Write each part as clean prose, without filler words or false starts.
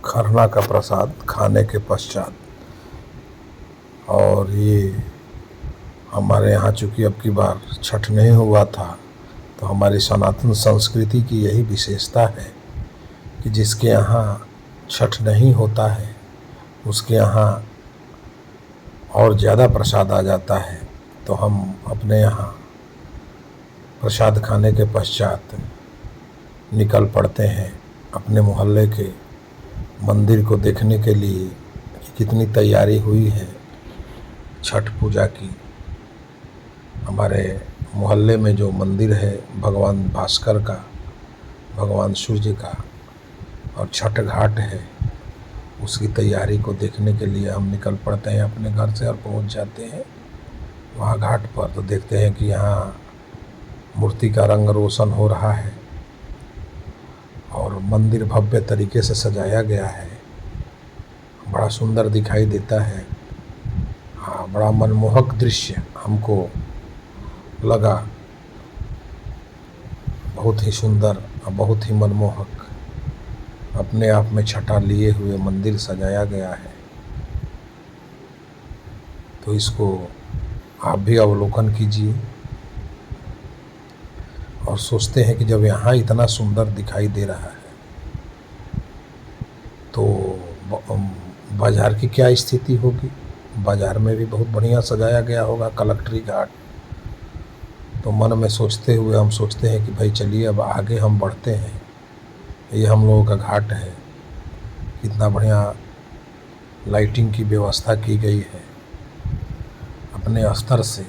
खरना का प्रसाद खाने के पश्चात। और ये हमारे यहाँ चूँकि अब की बार छठ नहीं हुआ था, तो हमारी सनातन संस्कृति की यही विशेषता है कि जिसके यहाँ छठ नहीं होता है उसके यहाँ और ज़्यादा प्रसाद आ जाता है। तो हम अपने यहाँ प्रसाद खाने के पश्चात निकल पड़ते हैं अपने मोहल्ले के मंदिर को देखने के लिए कि कितनी तैयारी हुई है छठ पूजा की। हमारे मोहल्ले में जो मंदिर है भगवान भास्कर का, भगवान सूर्य का, और छठ घाट है, उसकी तैयारी को देखने के लिए हम निकल पड़ते हैं अपने घर से और पहुंच जाते हैं वहाँ घाट पर। तो देखते हैं कि यहाँ मूर्ति का रंग रोशन हो रहा है और मंदिर भव्य तरीके से सजाया गया है, बड़ा सुंदर दिखाई देता है। हाँ, बड़ा मनमोहक दृश्य हमको लगा, बहुत ही सुंदर और बहुत ही मनमोहक। अपने आप में छटा लिए हुए मंदिर सजाया गया है। तो इसको आप भी अवलोकन कीजिए और सोचते हैं कि जब यहाँ इतना सुंदर दिखाई दे रहा है तो बाज़ार की क्या स्थिति होगी। बाज़ार में भी बहुत बढ़िया सजाया गया होगा कलेक्ट्री घाट। तो मन में सोचते हुए हम सोचते हैं कि भाई चलिए अब आगे हम बढ़ते हैं। ये हम लोगों का घाट है, कितना बढ़िया लाइटिंग की व्यवस्था की गई है अपने स्तर से।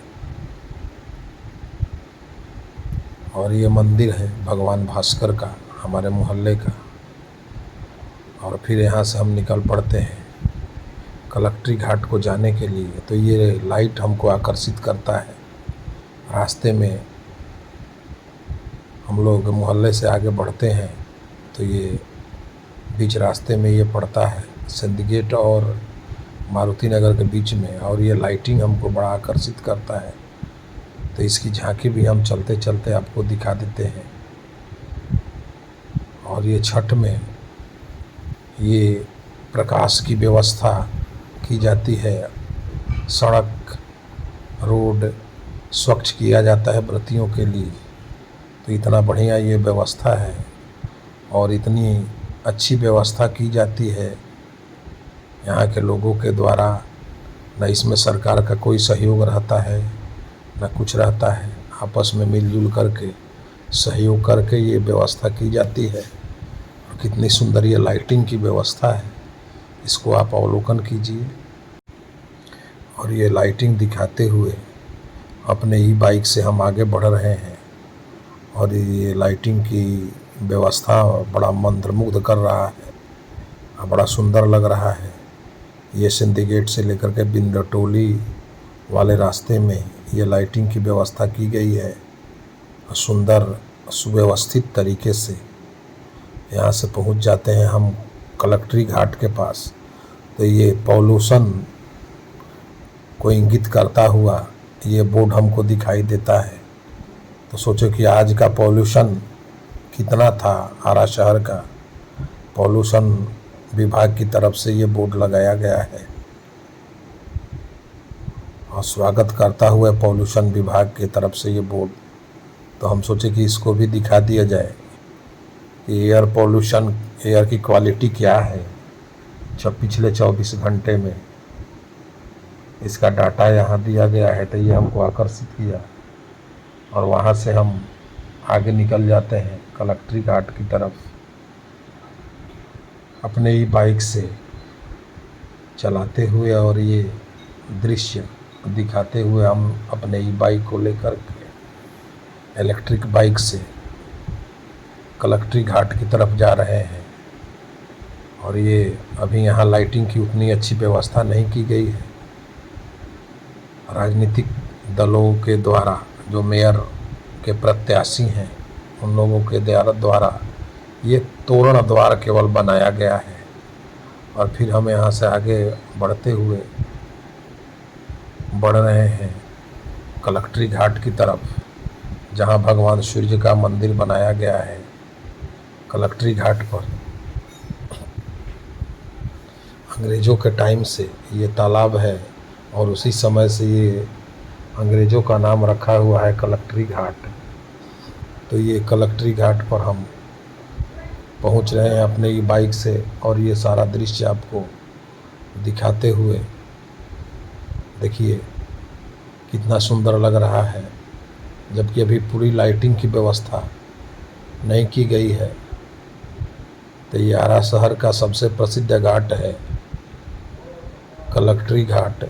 और ये मंदिर है भगवान भास्कर का, हमारे मोहल्ले का। और फिर यहाँ से हम निकल पड़ते हैं कलेक्ट्री घाट को जाने के लिए। तो ये लाइट हमको आकर्षित करता है। रास्ते में हम लोग मोहल्ले से आगे बढ़ते हैं तो ये बीच रास्ते में ये पड़ता है सिंदीगेट और मारुति नगर के बीच में, और ये लाइटिंग हमको बड़ा आकर्षित करता है। तो इसकी झांकी भी हम चलते चलते आपको दिखा देते हैं। और ये छठ में ये प्रकाश की व्यवस्था की जाती है, सड़क रोड स्वच्छ किया जाता है व्रतियों के लिए। तो इतना बढ़िया ये व्यवस्था है और इतनी अच्छी व्यवस्था की जाती है यहाँ के लोगों के द्वारा। न इसमें सरकार का कोई सहयोग रहता है न कुछ रहता है, आपस में मिलजुल करके सहयोग करके ये व्यवस्था की जाती है। और कितनी सुंदर ये लाइटिंग की व्यवस्था है, इसको आप अवलोकन कीजिए। और ये लाइटिंग दिखाते हुए अपने ई बाइक से हम आगे बढ़ रहे हैं। और ये लाइटिंग की व्यवस्था बड़ा मंत्रमुग्ध कर रहा है, बड़ा सुंदर लग रहा है। ये सिंदीगेट से लेकर के बिंदटोली वाले रास्ते में ये लाइटिंग की व्यवस्था की गई है, सुंदर सुव्यवस्थित तरीके से। यहाँ से पहुँच जाते हैं हम कलेक्ट्री घाट के पास। तो ये पॉल्यूशन को इंगित करता हुआ ये बोर्ड हमको दिखाई देता है। तो सोचो कि आज का पॉल्यूशन कितना था। आरा शहर का पॉल्यूशन विभाग की तरफ से ये बोर्ड लगाया गया है और स्वागत करता हुआ पॉल्यूशन विभाग की तरफ से ये बोर्ड। तो हम सोचे कि इसको भी दिखा दिया जाए कि एयर पॉल्यूशन, एयर की क्वालिटी क्या है पिछले 24 घंटे में। इसका डाटा यहाँ दिया गया है। तो ये हमको आकर्षित किया और वहाँ से हम आगे निकल जाते हैं कलेक्ट्री घाट की तरफ अपने ही बाइक से चलाते हुए। और ये दृश्य दिखाते हुए हम अपने ही बाइक को लेकर के इलेक्ट्रिक बाइक से कलेक्ट्री घाट की तरफ जा रहे हैं। और ये अभी यहाँ लाइटिंग की उतनी अच्छी व्यवस्था नहीं की गई है। राजनीतिक दलों के द्वारा जो मेयर के प्रत्याशी हैं उन लोगों के द्वारा ये तोरण द्वार केवल बनाया गया है। और फिर हम यहाँ से आगे बढ़ रहे हैं कलेक्ट्री घाट की तरफ, जहाँ भगवान सूर्य का मंदिर बनाया गया है कलेक्ट्री घाट पर। अंग्रेज़ों के टाइम से ये तालाब है और उसी समय से ये अंग्रेज़ों का नाम रखा हुआ है कलेक्ट्री घाट। तो ये कलेक्ट्री घाट पर हम पहुंच रहे हैं अपने ही बाइक से और ये सारा दृश्य आपको दिखाते हुए देखिए कितना सुंदर लग रहा है, जबकि अभी पूरी लाइटिंग की व्यवस्था नहीं की गई है। तो ये आरा शहर का सबसे प्रसिद्ध घाट है कलेक्ट्री घाट।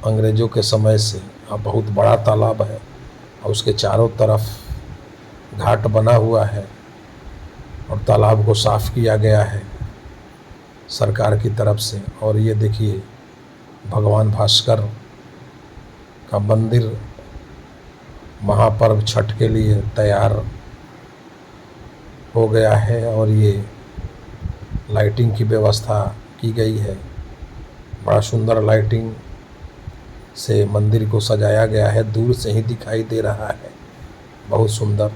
अंग्रेज़ों के समय से बहुत बड़ा तालाब है और उसके चारों तरफ घाट बना हुआ है और तालाब को साफ़ किया गया है सरकार की तरफ से। और ये देखिए भगवान भास्कर का मंदिर महापर्व छठ के लिए तैयार हो गया है और ये लाइटिंग की व्यवस्था की गई है। बड़ा सुंदर लाइटिंग से मंदिर को सजाया गया है, दूर से ही दिखाई दे रहा है, बहुत सुंदर।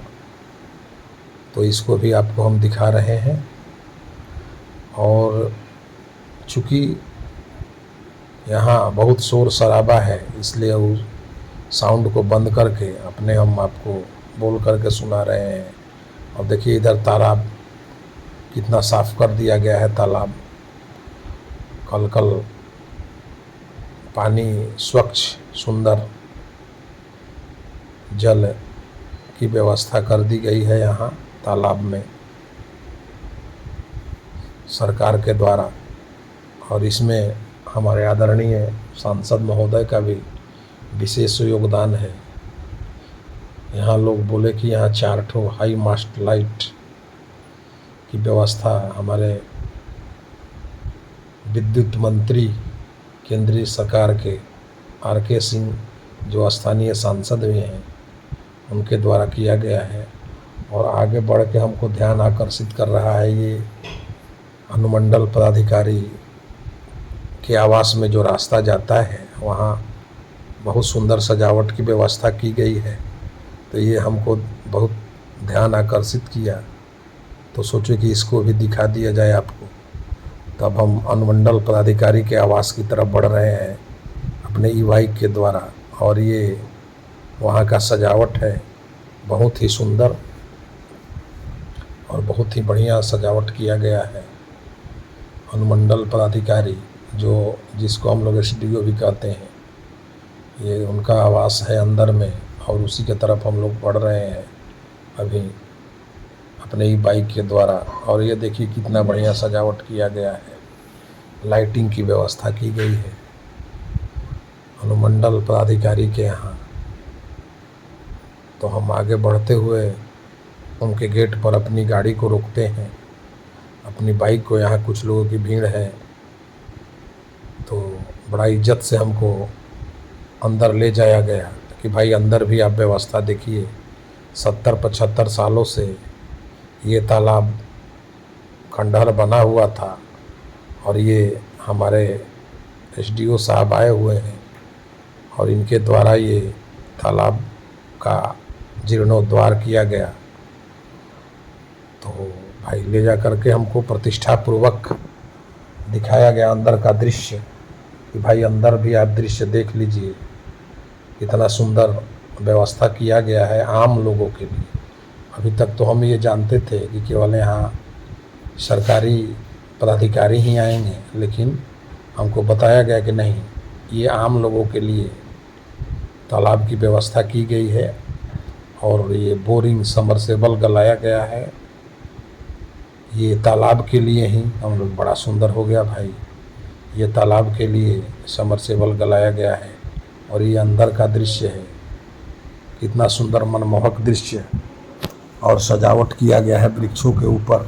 तो इसको भी आपको हम दिखा रहे हैं। और चूँकि यहाँ बहुत शोर शराबा है इसलिए उस साउंड को बंद करके अपने हम आपको बोल करके सुना रहे हैं। और देखिए इधर तालाब कितना साफ़ कर दिया गया है, तालाब कल कल पानी स्वच्छ सुंदर जल की व्यवस्था कर दी गई है यहाँ तालाब में सरकार के द्वारा। और इसमें हमारे आदरणीय सांसद महोदय का भी विशेष योगदान है। यहाँ लोग बोले कि यहाँ 4 ठो हाई मास्ट लाइट की व्यवस्था हमारे विद्युत मंत्री केंद्रीय सरकार के RK सिंह जो स्थानीय सांसद भी हैं उनके द्वारा किया गया है। और आगे बढ़ के हमको ध्यान आकर्षित कर रहा है ये अनुमंडल पदाधिकारी के आवास में जो रास्ता जाता है वहाँ बहुत सुंदर सजावट की व्यवस्था की गई है। तो ये हमको बहुत ध्यान आकर्षित किया, तो सोचे कि इसको भी दिखा दिया जाए आपको। तब हम अनुमंडल पदाधिकारी के आवास की तरफ बढ़ रहे हैं अपने ई-बाइक के द्वारा। और ये वहाँ का सजावट है बहुत ही सुंदर और बहुत ही बढ़िया सजावट किया गया है। अनुमंडल पदाधिकारी जिसको हम लोग SDO भी कहते हैं, ये उनका आवास है अंदर में और उसी के तरफ हम लोग बढ़ रहे हैं अभी अपने ही बाइक के द्वारा। और ये देखिए कितना बढ़िया सजावट किया गया है, लाइटिंग की व्यवस्था की गई है अनुमंडल पदाधिकारी के यहाँ। तो हम आगे बढ़ते हुए उनके गेट पर अपनी गाड़ी को रोकते हैं, अपनी बाइक को। यहाँ कुछ लोगों की भीड़ है तो बड़ा इज्जत से हमको अंदर ले जाया गया कि भाई अंदर भी आप व्यवस्था देखिए। 70-75 सालों से ये तालाब खंडहर बना हुआ था और ये हमारे SDO साहब आए हुए हैं और इनके द्वारा ये तालाब का जीर्णोद्धार किया गया। तो भाई ले जा करके हमको प्रतिष्ठापूर्वक दिखाया गया अंदर का दृश्य कि भाई अंदर भी आप दृश्य देख लीजिए, कितना सुंदर व्यवस्था किया गया है आम लोगों के लिए। अभी तक तो हम ये जानते थे कि केवल यहाँ सरकारी पदाधिकारी ही आएंगे, लेकिन हमको बताया गया कि नहीं, ये आम लोगों के लिए तालाब की व्यवस्था की गई है। और ये बोरिंग समरसेबल गलाया गया है ये तालाब के लिए ही। हम लोग बड़ा सुंदर हो गया भाई, ये तालाब के लिए समरसेबल गलाया गया है। और ये अंदर का दृश्य है, कितना सुंदर मनमोहक दृश्य और सजावट किया गया है वृक्षों के ऊपर,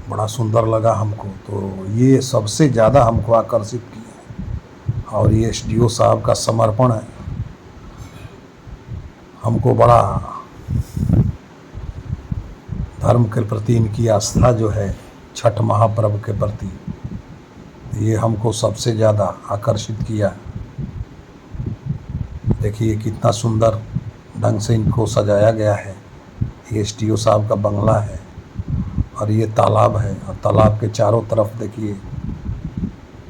बड़ा सुंदर लगा हमको। तो ये सबसे ज़्यादा हमको आकर्षित किया। और ये SDO साहब का समर्पण है, हमको बड़ा धर्म के प्रति इनकी आस्था जो है छठ महापर्व के प्रति, ये हमको सबसे ज़्यादा आकर्षित किया। देखिए कितना सुंदर ढंग से इनको सजाया गया है। ये SDO साहब का बंगला है और ये तालाब है और तालाब के चारों तरफ देखिए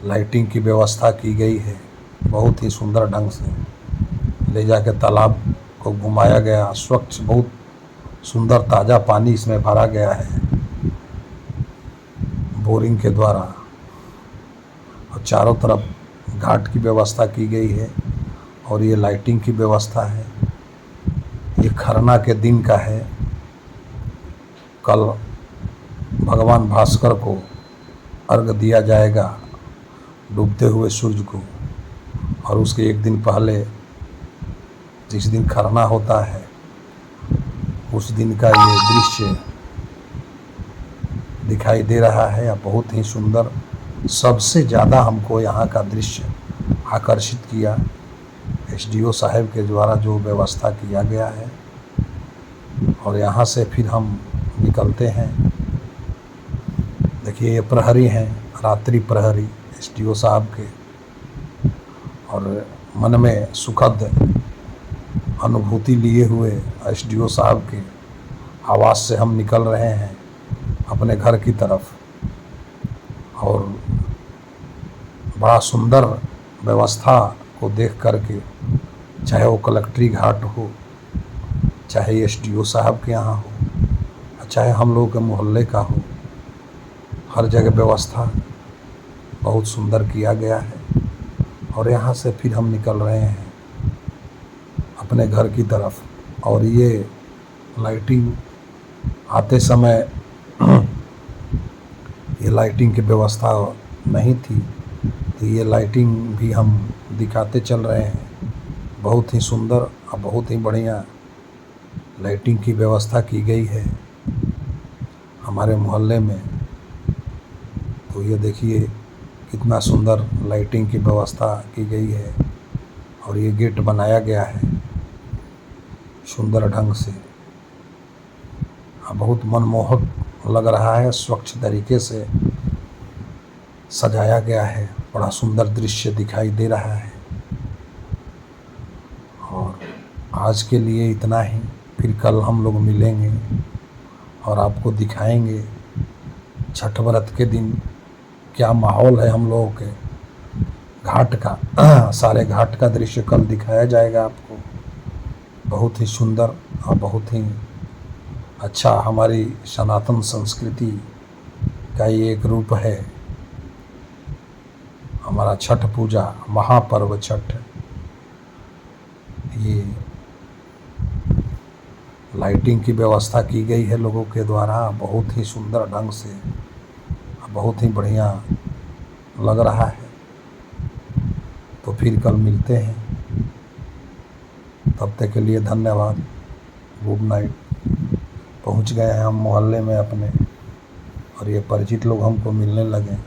लाइटिंग की व्यवस्था की गई है। बहुत ही सुंदर ढंग से ले जाके तालाब को घुमाया गया। स्वच्छ बहुत सुंदर ताज़ा पानी इसमें भरा गया है बोरिंग के द्वारा। और चारों तरफ घाट की व्यवस्था की गई है और ये लाइटिंग की व्यवस्था है। ये खरना के दिन का है। कल भगवान भास्कर को अर्घ दिया जाएगा डूबते हुए सूरज को। और उसके एक दिन पहले जिस दिन खरना होता है उस दिन का ये दृश्य दिखाई दे रहा है। बहुत ही सुंदर। सबसे ज़्यादा हमको यहाँ का दृश्य आकर्षित किया एसडीओ साहब के द्वारा जो व्यवस्था किया गया है। और यहाँ से फिर हम निकलते हैं। देखिए ये प्रहरी हैं, रात्रि प्रहरी एसडीओ साहब के। और मन में सुखद अनुभूति लिए हुए एसडीओ साहब के आवास से हम निकल रहे हैं अपने घर की तरफ। और बड़ा सुंदर व्यवस्था को देख करके, चाहे वो कलेक्ट्री घाट हो, चाहे एसडीओ साहब के यहाँ हो, चाहे हम लोग के मोहल्ले का हो, हर जगह व्यवस्था बहुत सुंदर किया गया है। और यहाँ से फिर हम निकल रहे हैं अपने घर की तरफ। और ये लाइटिंग आते समय ये लाइटिंग की व्यवस्था नहीं थी, तो ये लाइटिंग भी हम दिखाते चल रहे हैं। बहुत ही सुंदर और बहुत ही बढ़िया लाइटिंग की व्यवस्था की गई है हमारे मोहल्ले में। तो ये देखिए कितना सुंदर लाइटिंग की व्यवस्था की गई है। और ये गेट बनाया गया है सुंदर ढंग से। बहुत मनमोहक लग रहा है। स्वच्छ तरीके से सजाया गया है। बड़ा सुंदर दृश्य दिखाई दे रहा है। और आज के लिए इतना ही। फिर कल हम लोग मिलेंगे और आपको दिखाएंगे छठ व्रत के दिन क्या माहौल है हम लोगों के घाट का। सारे घाट का दृश्य कल दिखाया जाएगा आपको। बहुत ही सुंदर और बहुत ही अच्छा हमारी सनातन संस्कृति का ये एक रूप है हमारा छठ पूजा, महापर्व छठ। ये लाइटिंग की व्यवस्था की गई है लोगों के द्वारा बहुत ही सुंदर ढंग से। बहुत ही बढ़िया लग रहा है। तो फिर कल मिलते हैं। तब तक के लिए धन्यवाद। Good night. पहुंच गए हैं हम मोहल्ले में अपने और ये परिचित लोग हमको मिलने लगे।